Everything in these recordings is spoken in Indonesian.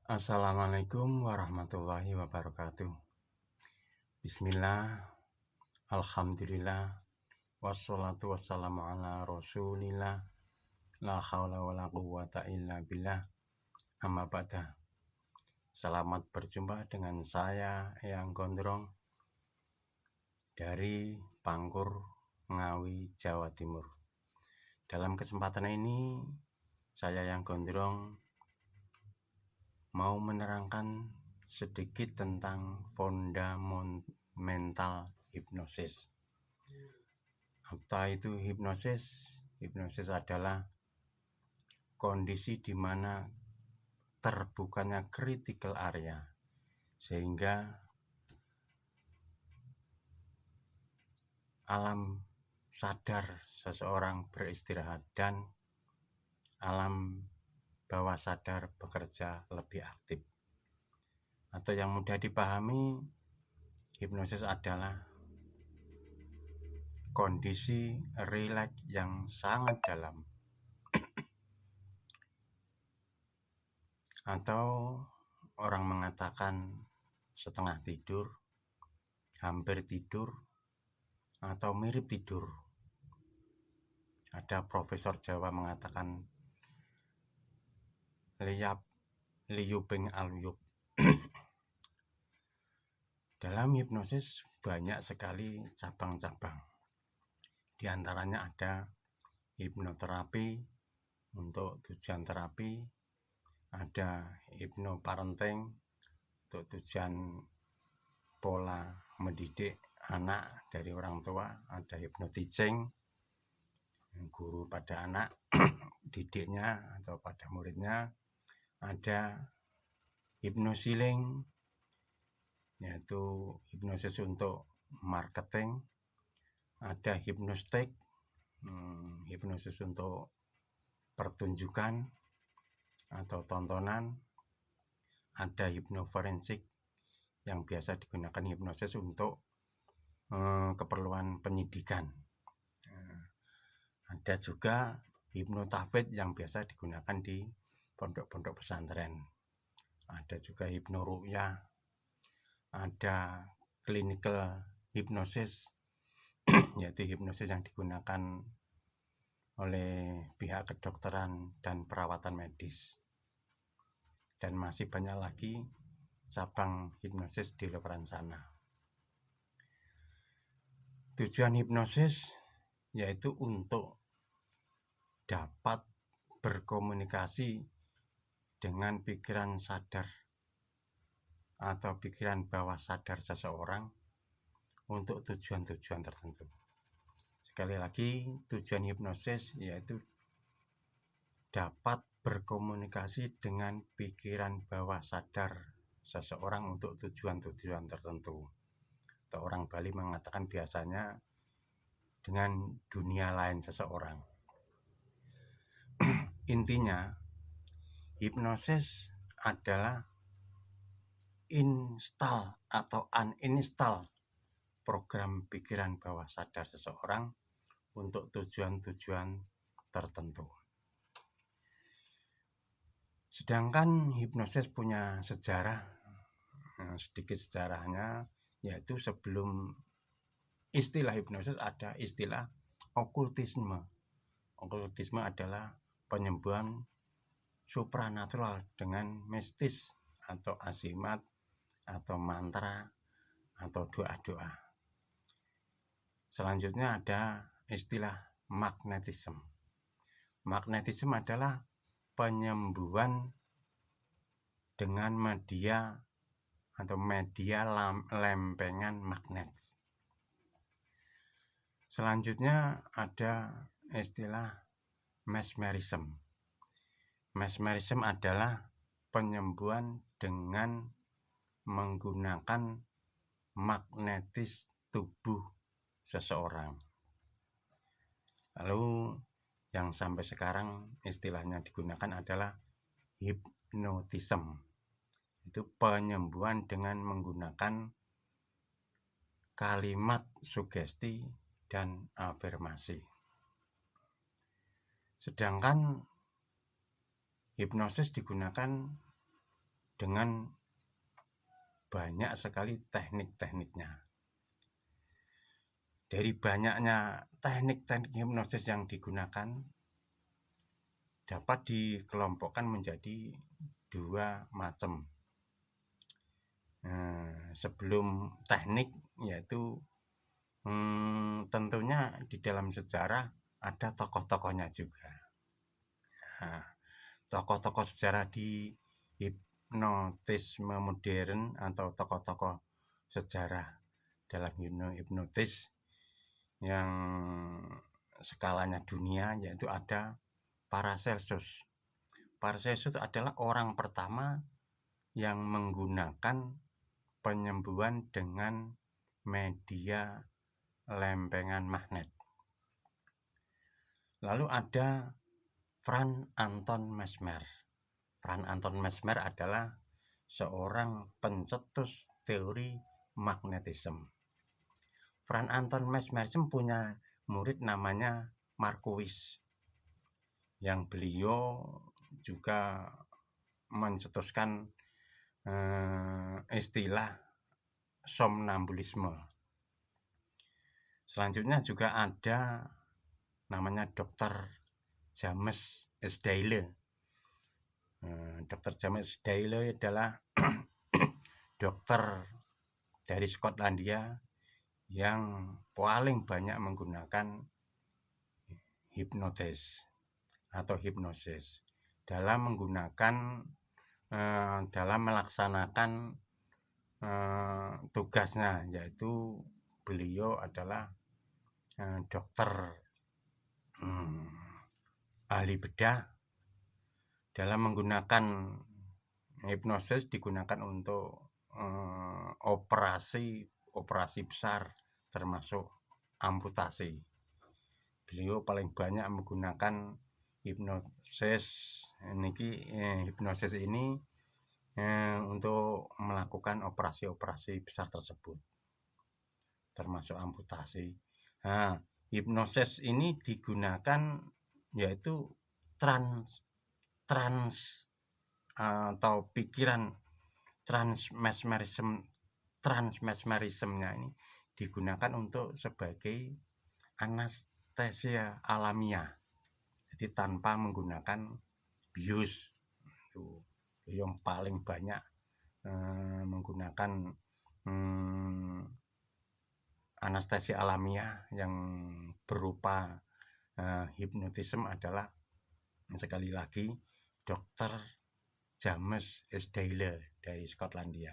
Assalamualaikum warahmatullahi wabarakatuh. Bismillah, alhamdulillah, wassalatu wassalamu ala rasulillah, la hawla wa la quwwata illa billah, amma ba'da. Selamat berjumpa dengan saya Eyang Gondrong dari Pangkur, Ngawi, Jawa Timur. Dalam kesempatan ini, saya Eyang Gondrong mau menerangkan sedikit tentang fundamental hipnosis. Apa itu hipnosis? Hipnosis adalah kondisi di mana terbukanya critical area, sehingga alam sadar seseorang beristirahat dan alam bawah sadar bekerja lebih aktif. Atau yang mudah dipahami, hipnosis adalah kondisi rileks yang sangat dalam, atau orang mengatakan setengah tidur, hampir tidur, atau mirip tidur. Ada profesor Jawa mengatakan liyubeng alyub. Dalam hipnosis banyak sekali cabang-cabang. Di antaranya ada hipnoterapi untuk tujuan terapi, ada hipnoparenting untuk tujuan pola mendidik anak dari orang tua, ada hypnoteaching, guru pada anak didiknya atau pada muridnya, ada hypnosealing, yaitu hipnosis untuk marketing, ada hypnostic, hipnosis untuk pertunjukan atau tontonan, ada hipnoforensik yang biasa digunakan hipnosis untuk keperluan penyidikan. Ada juga hipnotafid yang biasa digunakan di pondok-pondok pesantren. Ada juga hipnoruqyah, ada clinical hypnosis, yaitu hipnosis yang digunakan oleh pihak kedokteran dan perawatan medis. Dan masih banyak lagi cabang hipnosis di luar sana. Tujuan hipnosis yaitu untuk dapat berkomunikasi dengan pikiran sadar atau pikiran bawah sadar seseorang untuk tujuan-tujuan tertentu. Sekali lagi, tujuan hipnosis yaitu dapat berkomunikasi dengan pikiran bawah sadar seseorang untuk tujuan-tujuan tertentu. Atau orang Bali mengatakan biasanya dengan dunia lain seseorang. Intinya, hipnosis adalah install atau uninstall program pikiran bawah sadar seseorang untuk tujuan-tujuan tertentu. Sedangkan hipnosis punya sejarah, sedikit sejarahnya, yaitu sebelum istilah hipnosis ada istilah okultisme. Okultisme adalah penyembuhan supranatural dengan mistis atau asimat atau mantra atau doa-doa. Selanjutnya ada istilah magnetisme. Magnetisme adalah penyembuhan dengan media atau media lempengan magnet. Selanjutnya ada istilah mesmerism. Mesmerism adalah penyembuhan dengan menggunakan magnetis tubuh seseorang. Lalu yang sampai sekarang istilahnya digunakan adalah hipnotism. Itu penyembuhan dengan menggunakan kalimat sugesti dan afirmasi. Sedangkan hipnosis digunakan dengan banyak sekali teknik-tekniknya. Dari banyaknya teknik-teknik hipnosis yang digunakan dapat dikelompokkan menjadi 2 macam. Sebelum teknik, yaitu tentunya di dalam sejarah ada tokoh-tokohnya juga. Tokoh-tokoh sejarah di hipnotisme modern atau tokoh-tokoh sejarah dalam hipnotis yang skalanya dunia, yaitu ada Paracelsus. Paracelsus adalah orang pertama yang menggunakan penyembuhan dengan media lempengan magnet. Lalu ada Franz Anton Mesmer. Franz Anton Mesmer adalah seorang pencetus teori magnetisme. Franz Anton Mesmer punya murid namanya Marquis, yang beliau juga mencetuskan istilah somnambulisme. Selanjutnya juga ada namanya Dr. James Sdeile. Dr. James Sdeile adalah dokter dari Skotlandia yang paling banyak menggunakan hipnotis atau hipnosis dalam melaksanakan tugasnya, yaitu beliau adalah dokter ahli bedah. Dalam menggunakan hipnosis digunakan untuk operasi besar, termasuk amputasi. Beliau paling banyak menggunakan hipnosis ini untuk melakukan operasi-operasi besar tersebut, termasuk amputasi. Hipnosis ini digunakan yaitu trans atau pikiran transmesmerismnya ini digunakan untuk sebagai anestesia alamiah, jadi tanpa menggunakan bius. Itu yang paling banyak menggunakan anestesia alamiah yang berupa hipnotisme adalah, sekali lagi, Dr. James Sdeile dari Skotlandia.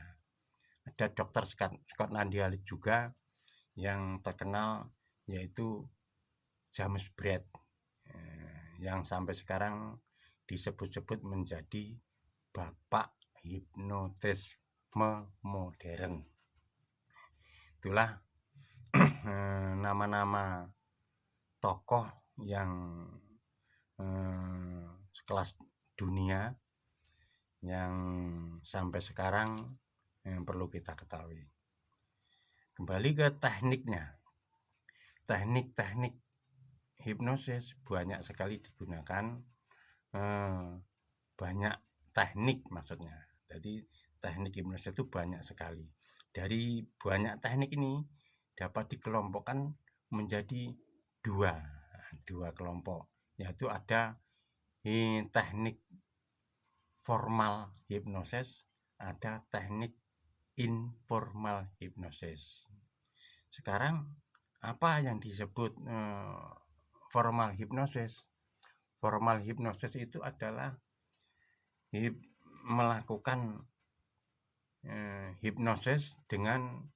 Ada dokter Skotlandia juga yang terkenal, yaitu James Braid, yang sampai sekarang disebut-sebut menjadi bapak hipnotisme modern. Itulah nama-nama tokoh yang sekelas dunia yang sampai sekarang yang perlu kita ketahui. Kembali ke tekniknya. Teknik-teknik hipnosis banyak sekali digunakan, banyak teknik maksudnya. Jadi teknik hipnosis itu banyak sekali. Dari banyak teknik ini dapat dikelompokkan menjadi dua kelompok, yaitu ada teknik formal hipnosis, ada teknik informal hipnosis. Sekarang apa yang disebut formal hipnosis? Formal hipnosis itu adalah melakukan hipnosis dengan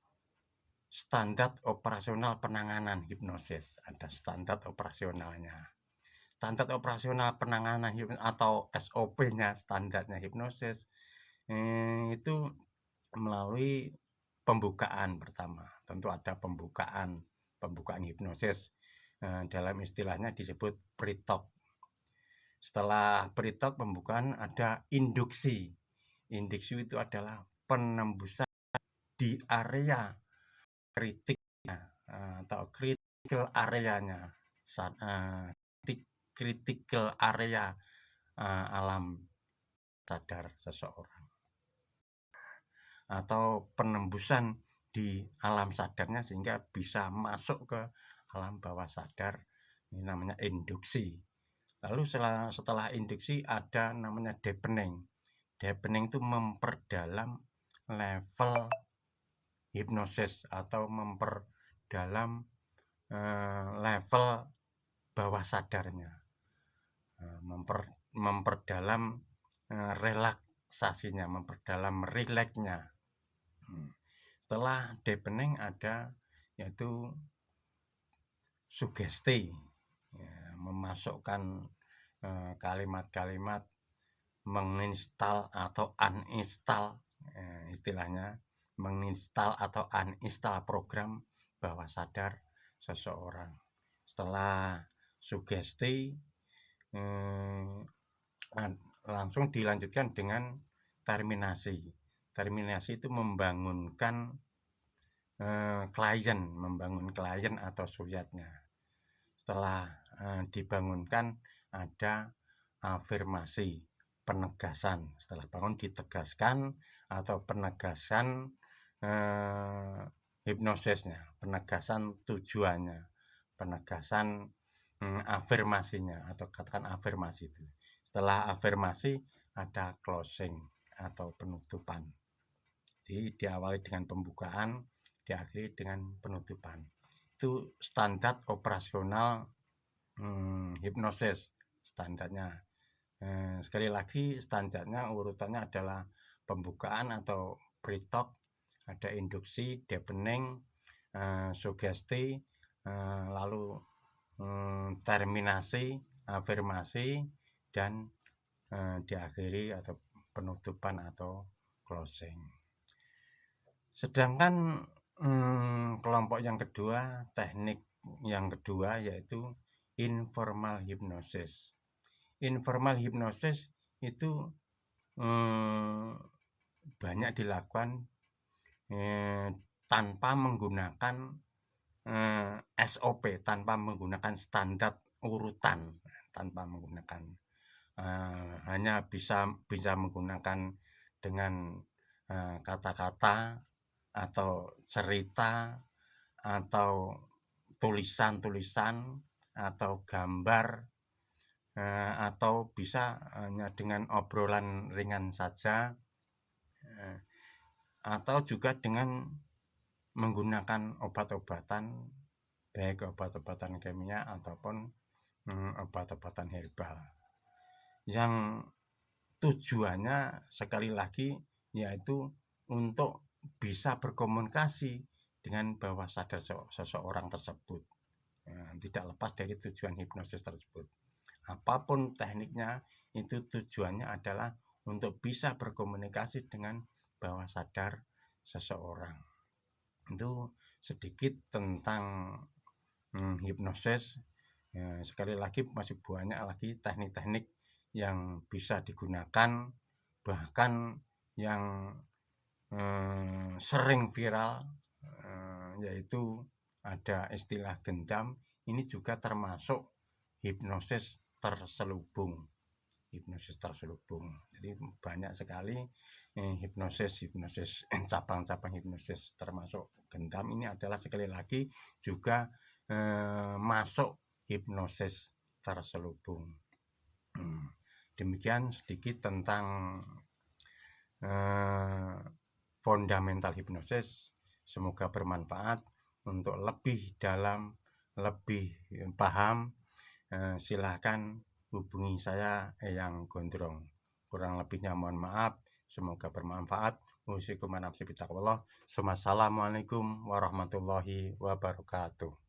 standar operasional penanganan hipnosis. Ada standar operasionalnya. Standar operasional penanganan hipnosis atau SOP-nya, standarnya hipnosis itu melalui pembukaan pertama. Tentu ada pembukaan hipnosis, dalam istilahnya disebut pre-talk. Setelah pre-talk pembukaan ada induksi. Induksi itu adalah penembusan di area kritiknya atau critical areanya, critical area alam sadar seseorang. atau penembusan di alam sadarnya sehingga bisa masuk ke alam bawah sadar. Ini namanya induksi. Lalu setelah induksi ada namanya deepening. Deepening itu memperdalam level hipnosis atau memperdalam level bawah sadarnya, memperdalam relaksasinya, memperdalam rileksnya. Setelah deepening ada yaitu sugesti, ya, memasukkan kalimat-kalimat, menginstal atau uninstall, istilahnya menginstal atau uninstall program bawah sadar seseorang. Setelah sugesti langsung dilanjutkan dengan terminasi. Terminasi itu membangunkan membangun klien atau subyeknya. Setelah dibangunkan ada afirmasi, penegasan. Setelah bangun ditegaskan atau penegasan hipnosisnya, penegasan tujuannya, penegasan afirmasinya atau katakan afirmasi itu. Setelah afirmasi ada closing atau penutupan. Jadi diawali dengan pembukaan, diakhiri dengan penutupan. Itu standar operasional hipnosis, standarnya. Sekali lagi standarnya urutannya adalah pembukaan atau pre-talk, ada induksi, deepening, sugesti, lalu terminasi, afirmasi, dan diakhiri atau penutupan atau closing. Sedangkan kelompok yang kedua, teknik yang kedua yaitu informal hypnosis. Informal hypnosis itu banyak dilakukan tanpa menggunakan SOP, tanpa menggunakan standar urutan, tanpa menggunakan hanya bisa menggunakan dengan kata-kata atau cerita atau tulisan-tulisan atau gambar, atau bisa hanya dengan obrolan ringan saja, atau juga dengan menggunakan obat-obatan, baik obat-obatan kimia ataupun obat-obatan herbal, yang tujuannya sekali lagi yaitu untuk bisa berkomunikasi dengan bawah sadar seseorang tersebut. Tidak lepas dari tujuan hipnosis tersebut. Apapun tekniknya, itu tujuannya adalah untuk bisa berkomunikasi dengan bawah sadar seseorang. Itu sedikit tentang hipnosis. Sekali lagi masih banyak lagi teknik-teknik yang bisa digunakan, bahkan yang sering viral, yaitu ada istilah gendam. Ini juga termasuk hipnosis terselubung. Jadi banyak sekali hipnosis cabang-cabang hipnosis, termasuk gendam. Ini adalah sekali lagi juga masuk hipnosis terselubung. Demikian sedikit tentang fundamental hipnosis. Semoga bermanfaat. Untuk lebih dalam, lebih paham, silahkan hubungi saya, Eyang Gondrong. Kurang lebihnya mohon maaf. Semoga bermanfaat. Wassalamualaikum warahmatullahi wabarakatuh.